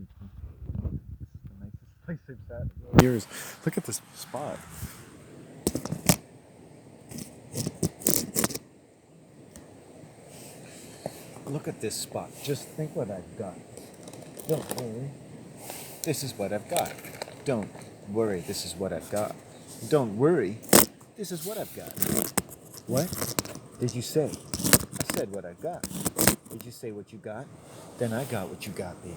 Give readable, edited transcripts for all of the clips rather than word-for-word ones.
This is the nicest place I've sat in years. Look at this spot. Look at this spot. Just think what I've got. Don't worry. This is what I've got. Don't worry. This is what I've got. Don't worry. This is what I've got. What did you say? I said what I got. Did you say what you got? Then I got what you got, baby.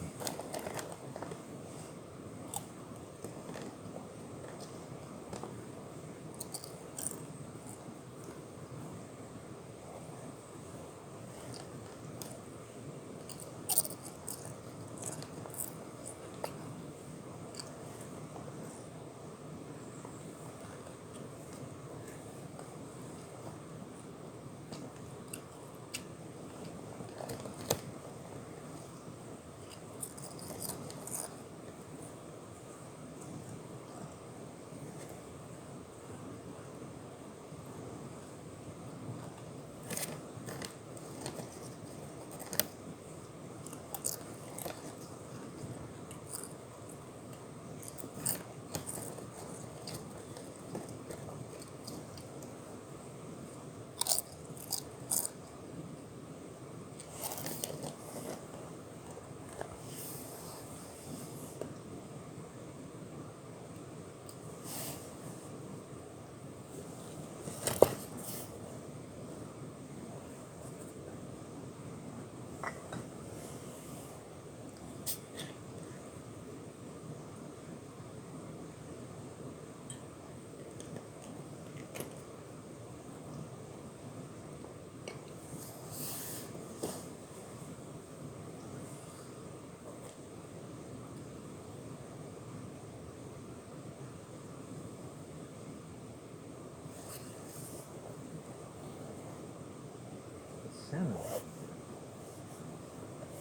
Salmon.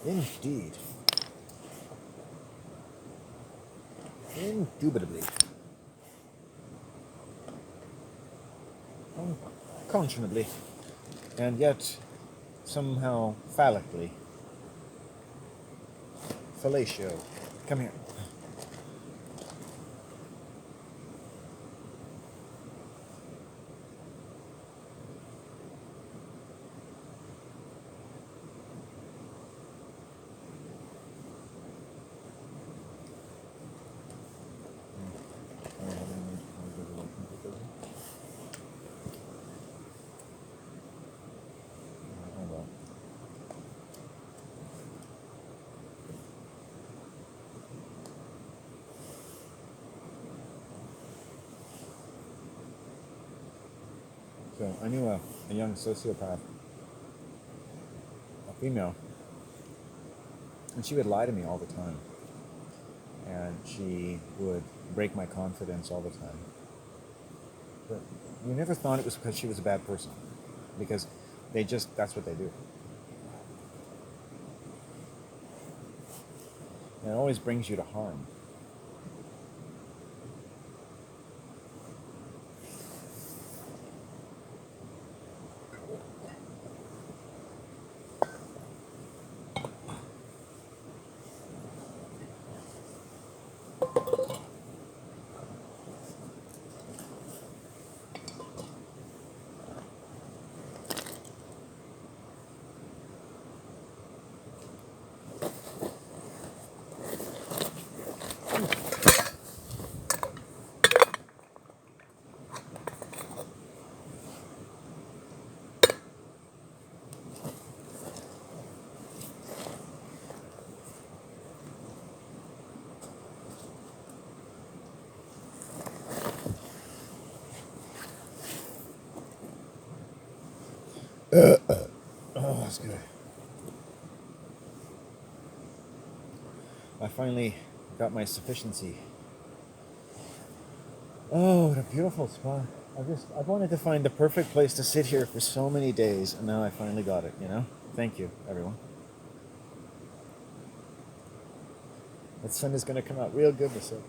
Indeed. Indubitably. Unconscionably. And yet, somehow, phallically. Fellatio. Come here. So I knew a young sociopath, a female, and she would lie to me all the time. And she would break my confidence all the time. But you never thought it was because she was a bad person. Because that's what they do. And it always brings you to harm. Oh, that's good. I finally got my sufficiency. Oh, what a beautiful spot. I've wanted to find the perfect place to sit here for so many days, and now I finally got it, you know? Thank you, everyone. That sun is going to come out real good this second.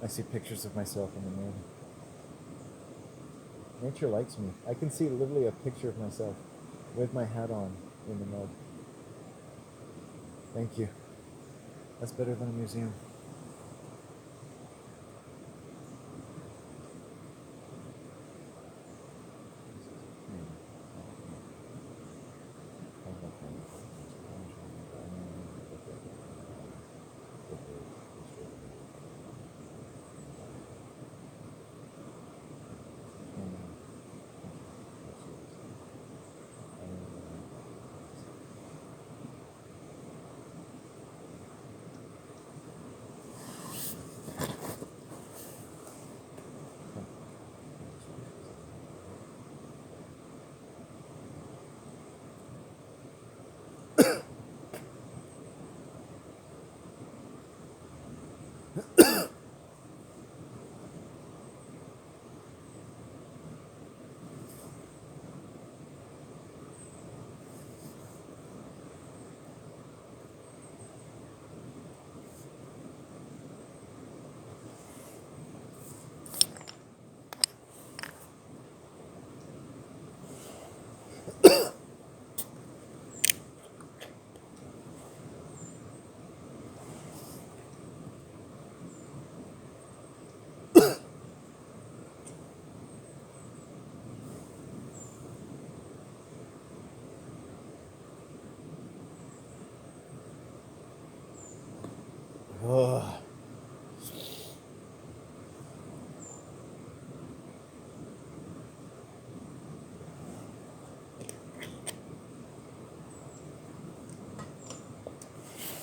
I see pictures of myself in the mirror. Nature likes me. I can see literally a picture of myself with my hat on in the mud. Thank you. That's better than a museum. Ugh.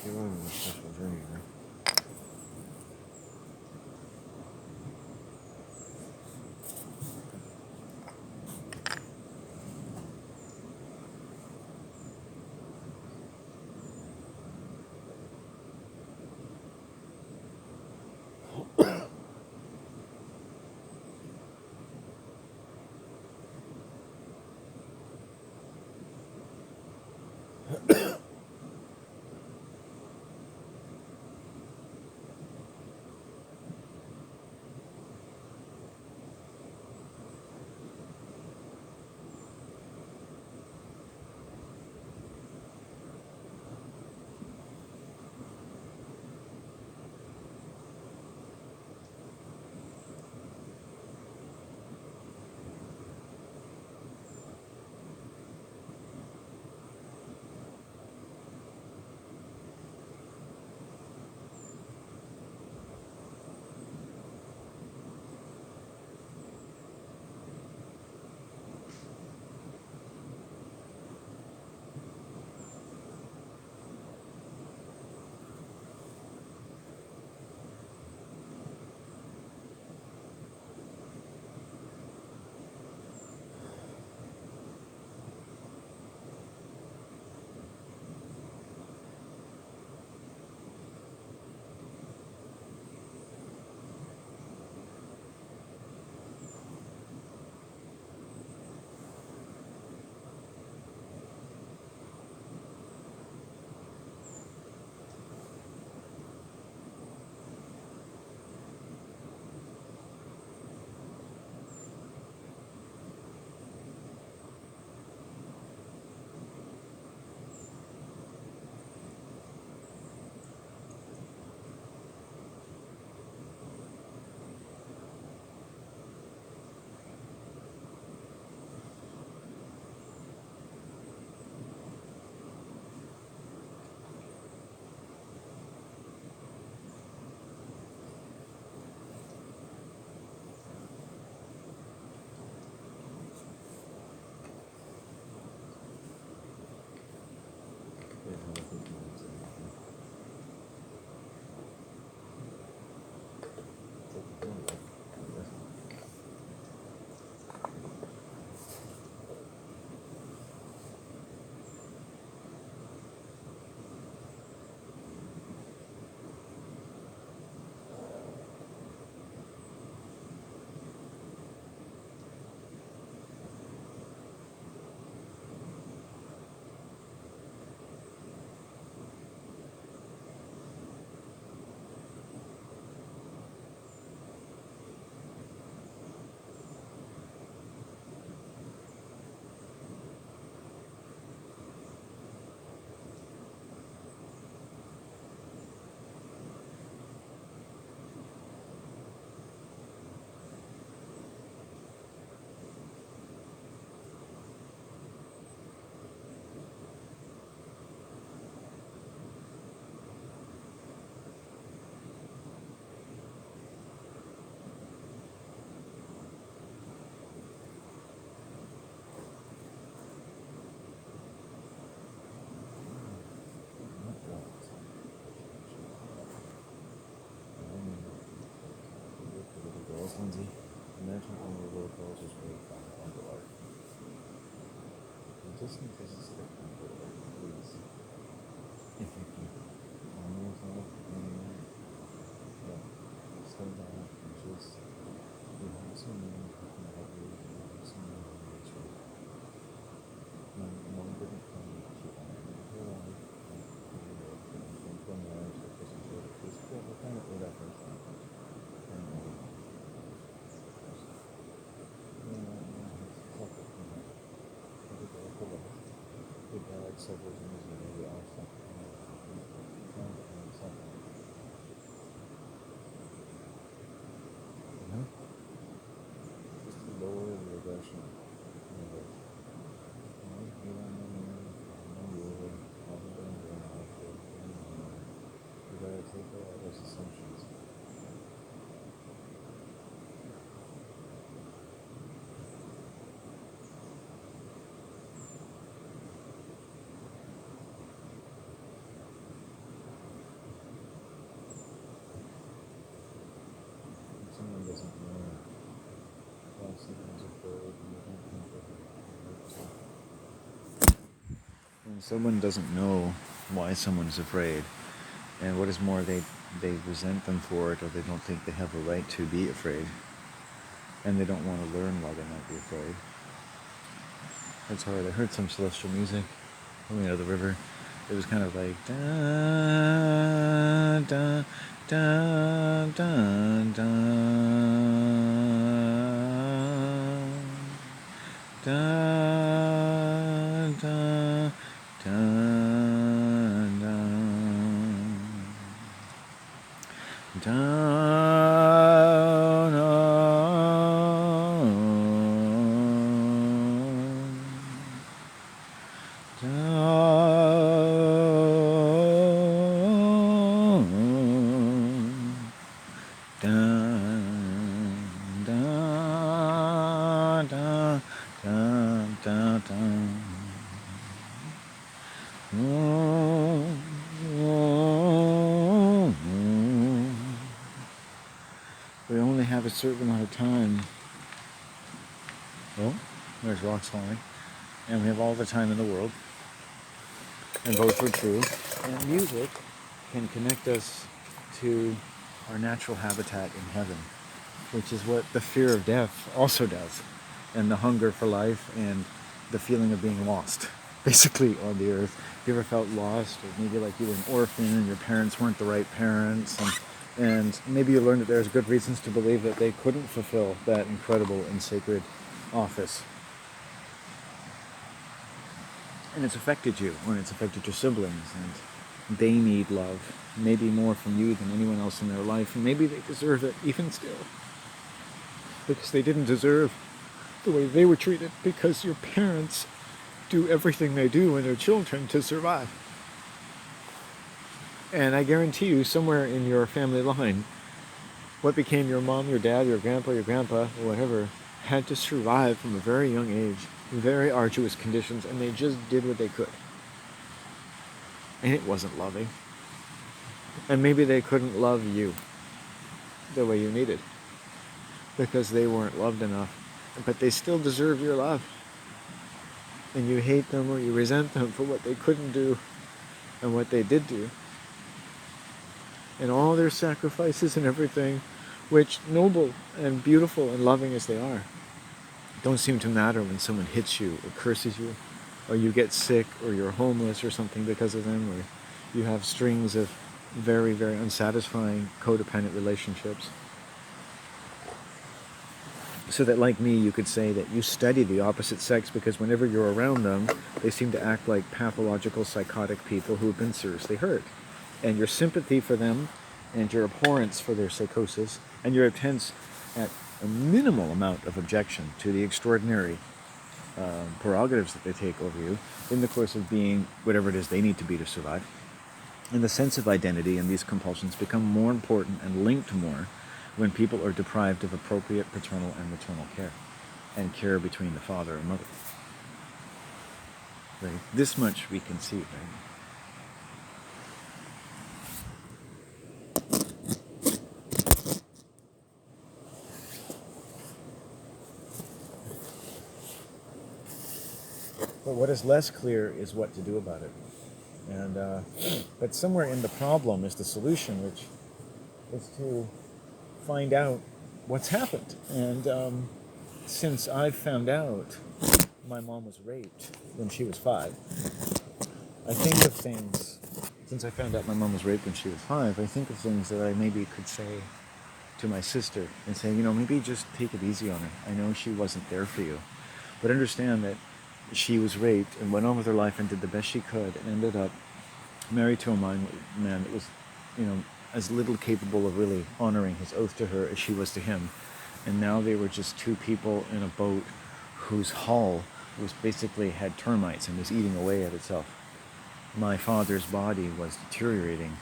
You're on a special journey, right? Miss Lindsay, American Family Roll Calls is rated by Uncle Art. Just in case it's the Uncle Art, please. If you can honor yourself and slow down and just you have someone who can help you, you have someone who makes you. Mom didn't tell me she wanted me to life and think for marriage that doesn't show the physical, what kind of old efforts and like several years ago, we all stopped just to lower the aggression. You gotta take all those assumptions. Someone doesn't know why someone's afraid and they don't think that when someone doesn't know why someone's afraid, and what is more, they resent them for it, or they don't think they have a right to be afraid, and they don't want to learn why they might be afraid. That's hard. I heard some celestial music coming out of the river. It was kind of like da da da da da da da da down we only have a certain amount of time. Oh, there's rocks falling. And we have all the time in the world. And both are true. And music can connect us to our natural habitat in heaven, which is what the fear of death also does. And the hunger for life and the feeling of being lost, basically, on the earth. You ever felt lost? Or maybe like you were an orphan and your parents weren't the right parents. And maybe you learned that there's good reasons to believe that they couldn't fulfill that incredible and sacred office. And it's affected you, or it's affected your siblings, and they need love, maybe more from you than anyone else in their life, and maybe they deserve it even still, because they didn't deserve the way they were treated, because your parents do everything they do in their children to survive. And I guarantee you, somewhere in your family line, what became your mom, your dad, your grandpa, or whatever, had to survive from a very young age, in very arduous conditions, and they just did what they could. And it wasn't loving. And maybe they couldn't love you the way you needed, because they weren't loved enough. But they still deserve your love. And you hate them or you resent them for what they couldn't do and what they did do. And all their sacrifices and everything, which, noble and beautiful and loving as they are, don't seem to matter when someone hits you or curses you, or you get sick, or you're homeless or something because of them, or you have strings of very, very unsatisfying codependent relationships. So that, like me, you could say that you study the opposite sex because whenever you're around them, they seem to act like pathological, psychotic people who have been seriously hurt. And your sympathy for them, and your abhorrence for their psychosis, and your attempts at a minimal amount of objection to the extraordinary prerogatives that they take over you in the course of being whatever it is they need to be to survive. And the sense of identity and these compulsions become more important and linked more when people are deprived of appropriate paternal and maternal care, and care between the father and mother. Right? This much we can see, right? But what is less clear is what to do about it. And but somewhere in the problem is the solution, which is to find out what's happened. And since I found out my mom was raped when she was 5, I think of things. Since I found out my mom was raped when she was 5, I think of things that I maybe could say to my sister and say, maybe just take it easy on her. I know she wasn't there for you, but understand that she was raped and went on with her life and did the best she could and ended up married to a man that was, as little capable of really honoring his oath to her as she was to him. And now they were just two people in a boat whose hull was basically had termites and was eating away at itself. My father's body was deteriorating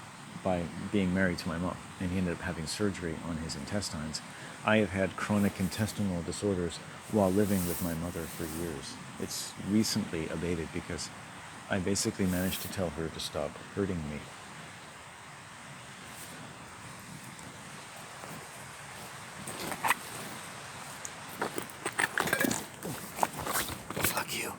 by being married to my mom, and he ended up having surgery on his intestines. I have had chronic intestinal disorders while living with my mother for years. It's recently abated because I basically managed to tell her to stop hurting me. Fuck you.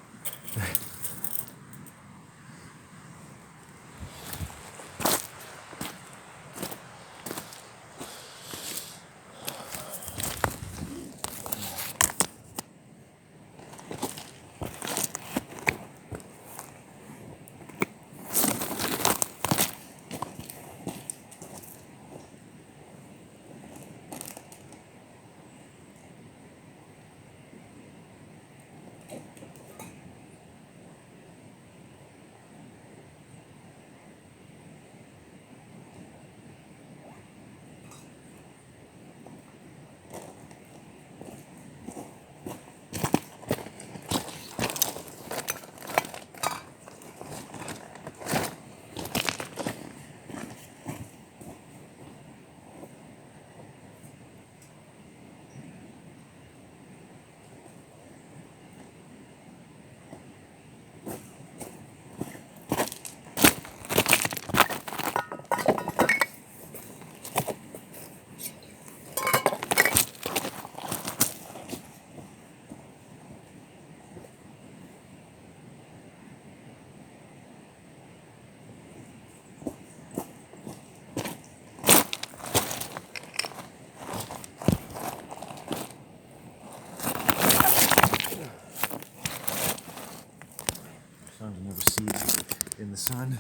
Found another seed in the sun.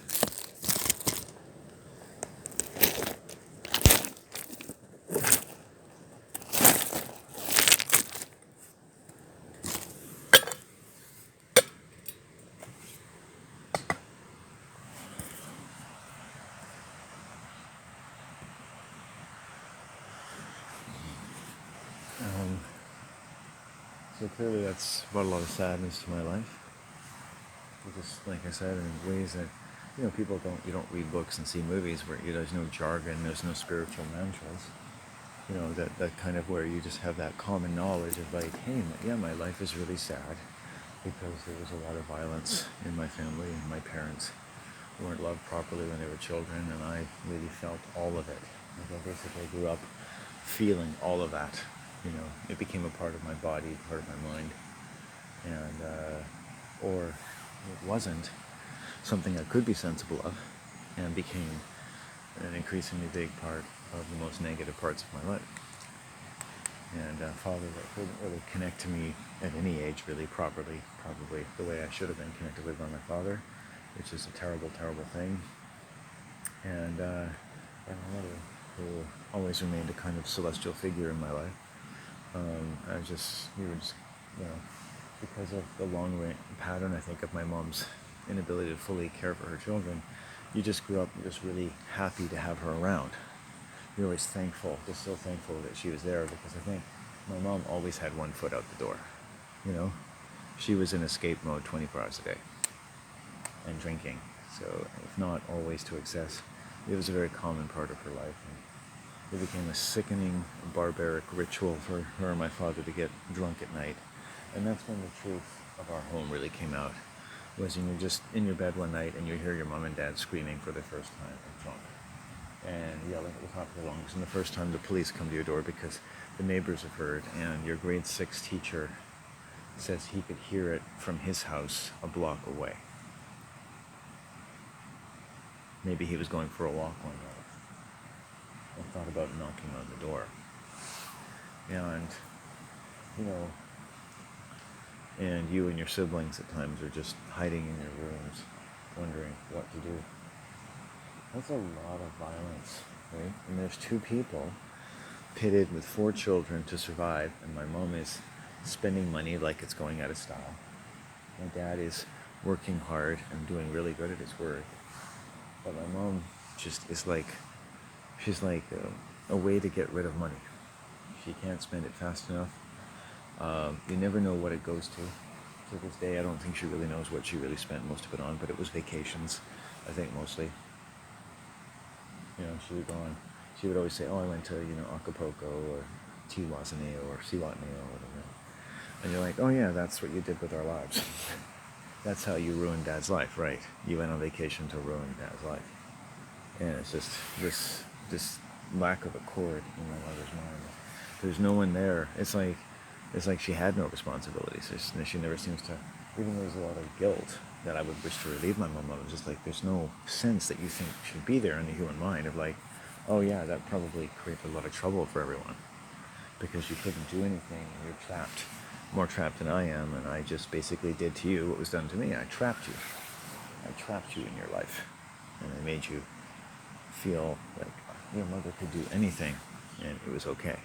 So clearly that's brought a lot of sadness to my life. Because, like I said, in ways that, you don't read books and see movies where there's no jargon, there's no spiritual mantras. That kind of where you just have that common knowledge of like, hey, yeah, my life is really sad because there was a lot of violence in my family and my parents weren't loved properly when they were children, and I really felt all of it. Like I basically grew up feeling all of that. It became a part of my body, part of my mind, and or it wasn't something I could be sensible of, and became an increasingly big part of the most negative parts of my life. And a father that couldn't really connect to me at any age really properly, probably the way I should have been connected with by my father, which is a terrible, terrible thing. And a mother who always remained a kind of celestial figure in my life. We were just, because of the long pattern, I think, of my mom's inability to fully care for her children, you just grew up just really happy to have her around. You're always thankful, just so thankful that she was there, because I think my mom always had one foot out the door. She was in escape mode 24 hours a day and drinking. So if not always to excess, it was a very common part of her life. And it became a sickening, barbaric ritual for her and my father to get drunk at night. And that's when the truth of our home really came out, was when you're just in your bed one night and you hear your mom and dad screaming for the first time drunk and yelling at the top of their lungs. And the first time the police come to your door because the neighbors have heard, and your grade 6 teacher says he could hear it from his house a block away. Maybe he was going for a walk one night and thought about knocking on the door. And, you know, and you and your siblings at times are just hiding in your rooms, wondering what to do. That's a lot of violence, right? And there's two people pitted with 4 children to survive, and my mom is spending money like it's going out of style. My dad is working hard and doing really good at his work. But my mom just is like, she's like a way to get rid of money. She can't spend it fast enough. You never know what it goes to. To this day, I don't think she really knows what she really spent most of it on, but it was vacations, I think, mostly. You know, she would always say, oh, I went to, Acapulco or Tiwazaneo or Siwatneo or whatever. And you're like, oh yeah, that's what you did with our lives. That's how you ruined Dad's life, right? You went on vacation to ruin Dad's life. And it's just this lack of accord in my mother's mind. There's no one there. It's like she had no responsibilities. She never seems to, even though there's a lot of guilt that I would wish to relieve my mom of, it's just like there's no sense that you think should be there in the human mind of like, oh yeah, that probably created a lot of trouble for everyone because you couldn't do anything and you're trapped, more trapped than I am, and I just basically did to you what was done to me. I trapped you. I trapped you in your life, and I made you feel like your mother could do anything and it was okay.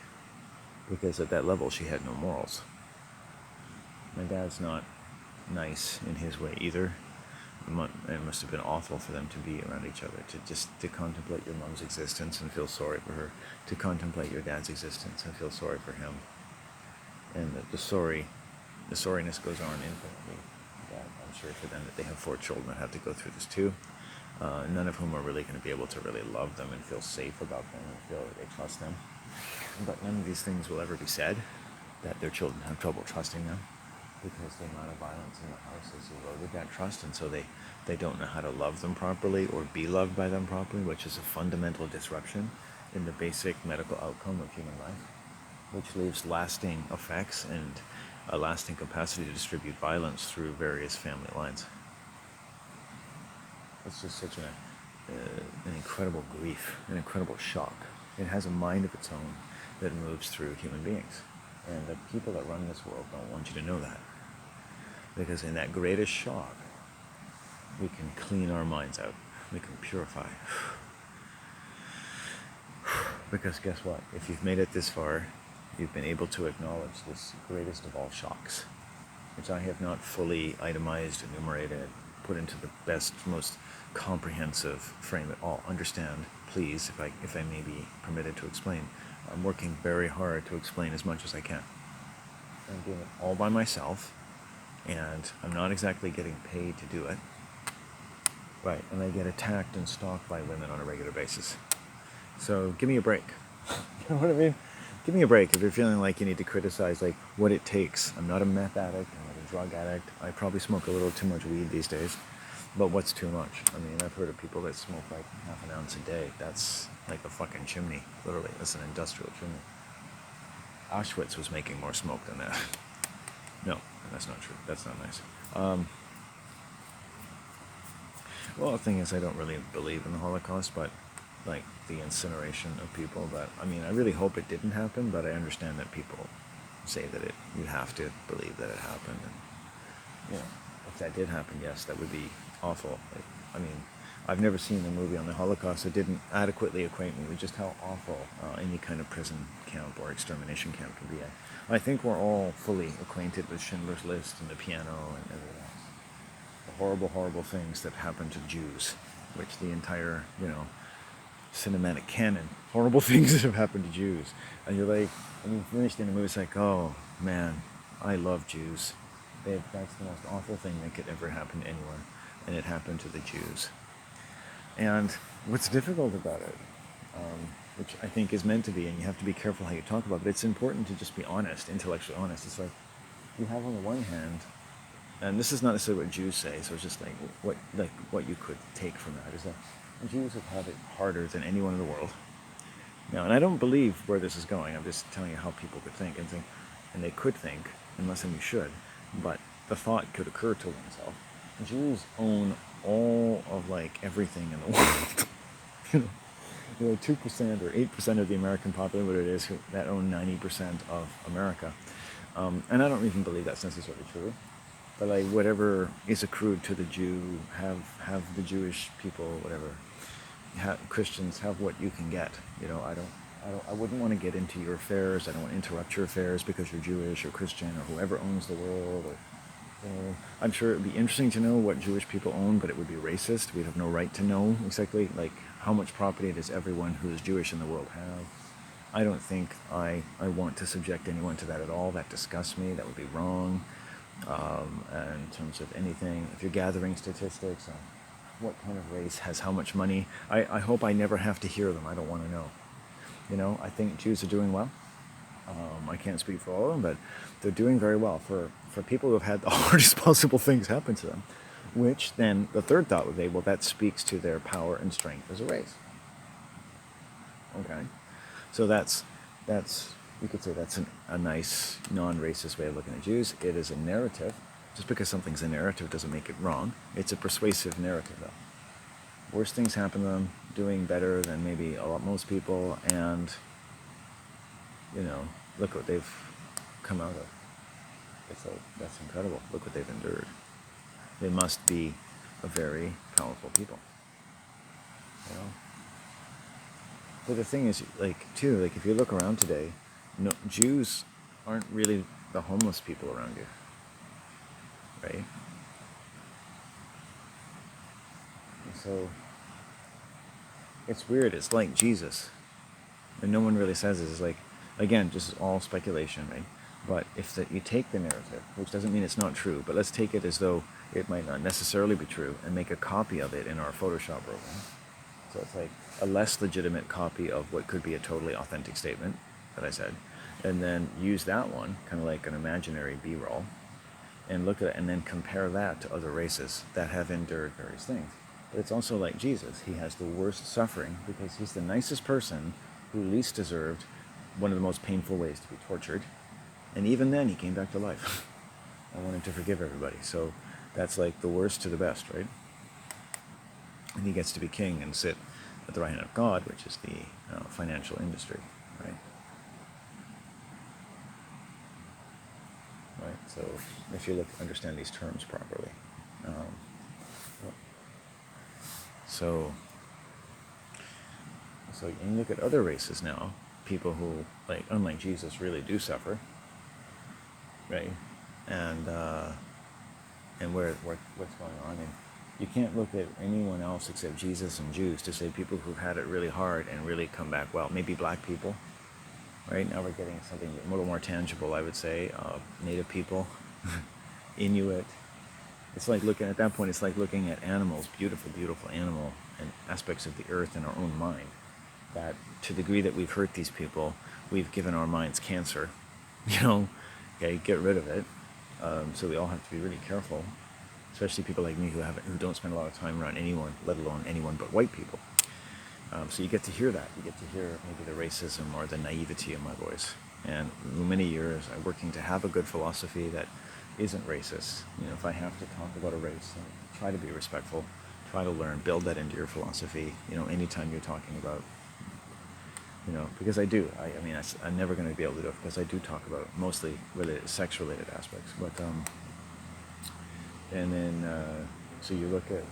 Because at that level, she had no morals. My dad's not nice in his way either. It must have been awful for them to be around each other, to contemplate your mom's existence and feel sorry for her, to contemplate your dad's existence and feel sorry for him. And the sorriness goes on infinitely. That I'm sure for them that they have 4 children that have to go through this too. None of whom are really going to be able to really love them and feel safe about them and feel that they trust them. But none of these things will ever be said, that their children have trouble trusting them, because the amount of violence in the house has eroded that trust, and so they don't know how to love them properly or be loved by them properly, which is a fundamental disruption in the basic medical outcome of human life, which leaves lasting effects and a lasting capacity to distribute violence through various family lines. It's just such an incredible grief, an incredible shock. It has a mind of its own that moves through human beings. And the people that run this world don't want you to know that. Because in that greatest shock, we can clean our minds out. We can purify. Because guess what? If you've made it this far, you've been able to acknowledge this greatest of all shocks, which I have not fully itemized, enumerated, put into the best, most comprehensive frame at all. Understand, please, if I may be permitted to explain. I'm working very hard to explain as much as I can. I'm doing it all by myself, and I'm not exactly getting paid to do it. Right, and I get attacked and stalked by women on a regular basis. So give me a break. You know what I mean? Give me a break if you're feeling like you need to criticize like what it takes. I'm not a meth addict, I'm not a drug addict. I probably smoke a little too much weed these days. But what's too much? I mean, I've heard of people that smoke like half an ounce a day. That's like a fucking chimney, literally. That's an industrial chimney. Auschwitz was making more smoke than that. No, that's not true. That's not nice. Well, the thing is, I don't really believe in the Holocaust, but like the incineration of people. But I mean, I really hope it didn't happen, but I understand that people say that you have to believe that it happened. And, you know, if that did happen, yes, that would be awful. I mean, I've never seen a movie on the Holocaust that didn't adequately acquaint me with just how awful any kind of prison camp or extermination camp can be. I think we're all fully acquainted with Schindler's List and the piano and everything else. The horrible, horrible things that happened to Jews, which the entire, cinematic canon, horrible things that have happened to Jews. And you're like, when you finish in the movie, it's like, oh man, I love Jews. That's the most awful thing that could ever happen to anyone. And it happened to the Jews. And what's difficult about it, which I think is meant to be, and you have to be careful how you talk about it, but it's important to just be honest, intellectually honest. It's like, you have on the one hand, and this is not necessarily what Jews say, so it's just like what you could take from that is that Jews have had it harder than anyone in the world. Now, and I don't believe where this is going. I'm just telling you how people could think, and they could think, unless you should, but the thought could occur to oneself. Jews own all of like everything in the world. You know, 2% or 8% of the American population, what it is, that own 90% of America. And I don't even believe that's necessarily true. But like whatever is accrued to the Jew, have the Jewish people, whatever, Christians have what you can get. You know, I wouldn't want to get into your affairs. I don't want to interrupt your affairs because you're Jewish or Christian or whoever owns the world. Or, you know, I'm sure it'd be interesting to know what Jewish people own, but it would be racist. We'd have no right to know exactly like how much property does everyone who is Jewish in the world have. I don't think I want to subject anyone to that at all. That disgusts me. That would be wrong. And in terms of anything, if you're gathering statistics on what kind of race has how much money, I hope I never have to hear them. I don't want to know. You know, I think Jews are doing well. I can't speak for all of them, but they're doing very well for people who have had the hardest possible things happen to them. Which then the third thought would be, well, that speaks to their power and strength as a race. Okay, so that's you could say that's a nice non-racist way of looking at Jews. It is a narrative. Just because something's a narrative doesn't make it wrong. It's a persuasive narrative, though. Worse things happen to them, doing better than maybe most people, and you know, look what they've come out of. That's incredible. Look what they've endured. They must be a very powerful people. You know. But the thing is, like, too, like if you look around today, no, Jews aren't really the homeless people around you, right? And so it's weird. It's like Jesus, and no one really says this. It's like, again, just all speculation, right? But if you take the narrative, which doesn't mean it's not true, but let's take it as though it might not necessarily be true, and make a copy of it in our Photoshop program. So it's like a less legitimate copy of what could be a totally authentic statement that I said, and then use that one, kind of like an imaginary B-roll, and look at it, and then compare that to other races that have endured various things. But it's also like Jesus. He has the worst suffering because he's the nicest person who least deserved one of the most painful ways to be tortured. And even then, he came back to life. I wanted to forgive everybody. So that's like the worst to the best, right? And he gets to be king and sit at the right hand of God, which is the financial industry, right? Right. So if you understand these terms properly, so you look at other races now, people who, like, unlike Jesus, really do suffer, right? And what's going on, and you can't look at anyone else except Jesus and Jews to say people who've had it really hard and really come back well. Maybe black people, right? Now we're getting something a little more tangible, I would say. Native people, Inuit. It's like looking at that point. It's like looking at animals, beautiful, beautiful animal, and aspects of the earth in our own mind. That to the degree that we've hurt these people, we've given our minds cancer. You know, okay, get rid of it. So we all have to be really careful, especially people like me who don't spend a lot of time around anyone, let alone anyone but white people. So you get to hear that. You get to hear maybe the racism or the naivety in my voice. And for many years, I'm working to have a good philosophy that isn't racist. You know, if I have to talk about a race, try to be respectful, try to learn, build that into your philosophy. You know, anytime you're talking about, you know, because I do. I mean, I'm never going to be able to do it because I do talk about mostly sex-related aspects. But and then so you look at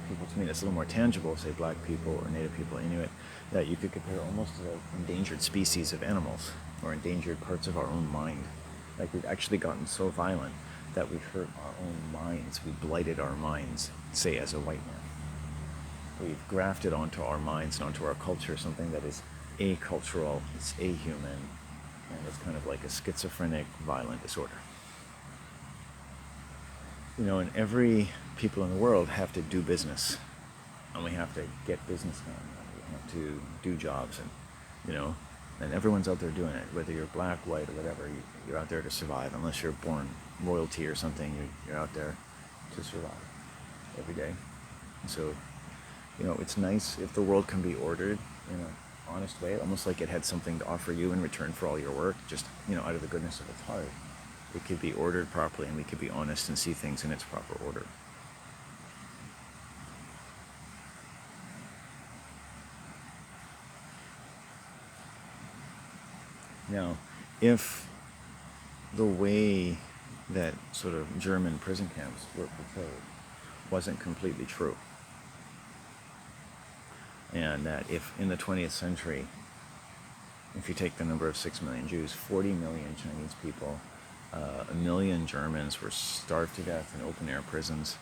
people, to me that's a little more tangible, say black people or native people, Inuit, that you could compare almost to like endangered species of animals or endangered parts of our own mind. Like we've actually gotten so violent that we've hurt our own minds. We blighted our minds, say as a white man. We've grafted onto our minds and onto our culture something that is acultural, it's ahuman, and it's kind of like a schizophrenic, violent disorder. You know, and every people in the world have to do business, and we have to get business done, and we have to do jobs, and you know, and everyone's out there doing it, whether you're black, white, or whatever. You're out there to survive, unless you're born royalty or something. You're out there to survive every day. And so, you know, it's nice if the world can be ordered in an honest way, almost like it had something to offer you in return for all your work, just, you know, out of the goodness of its heart. it could be ordered properly, and we could be honest and see things in its proper order. Now, if the way that sort of German prison camps were portrayed wasn't completely true, and that if in the 20th century, if you take the number of 6 million Jews, 40 million Chinese people, 1 million Germans were starved to death in open-air prisons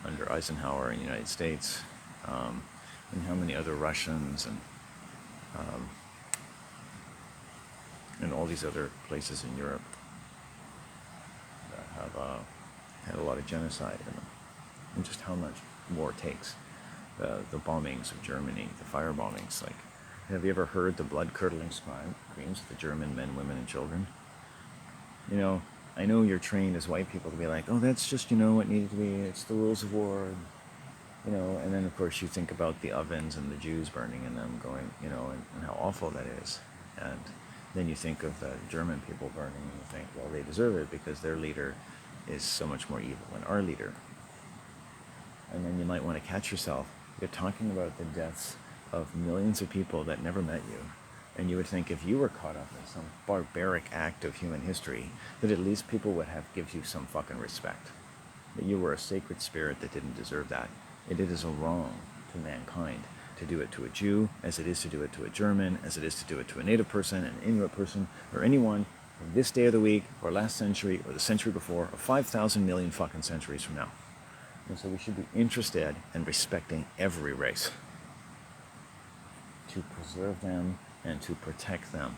under Eisenhower in the United States, and how many other Russians and all these other places in Europe that have had a lot of genocide in them, and just how much war it takes. The bombings of Germany, the fire bombings, like, have you ever heard the blood-curdling screams of the German men, women, and children? You know, I know you're trained as white people to be like, oh, that's just, what needed to be, it's the rules of war, and then of course you think about the ovens and the Jews burning in them, going, and how awful that is. And then you think of the German people burning, and you think, well, they deserve it because their leader is so much more evil than our leader. And then you might want to catch yourself. You're talking about the deaths of millions of people that never met you. And you would think if you were caught up in some barbaric act of human history, that at least people would give you some fucking respect. That you were a sacred spirit that didn't deserve that. It is a wrong to mankind to do it to a Jew, as it is to do it to a German, as it is to do it to a Native person, an Inuit person, or anyone from this day of the week, or last century, or the century before, or 5,000 million fucking centuries from now. And so we should be interested in respecting every race, to preserve them and to protect them.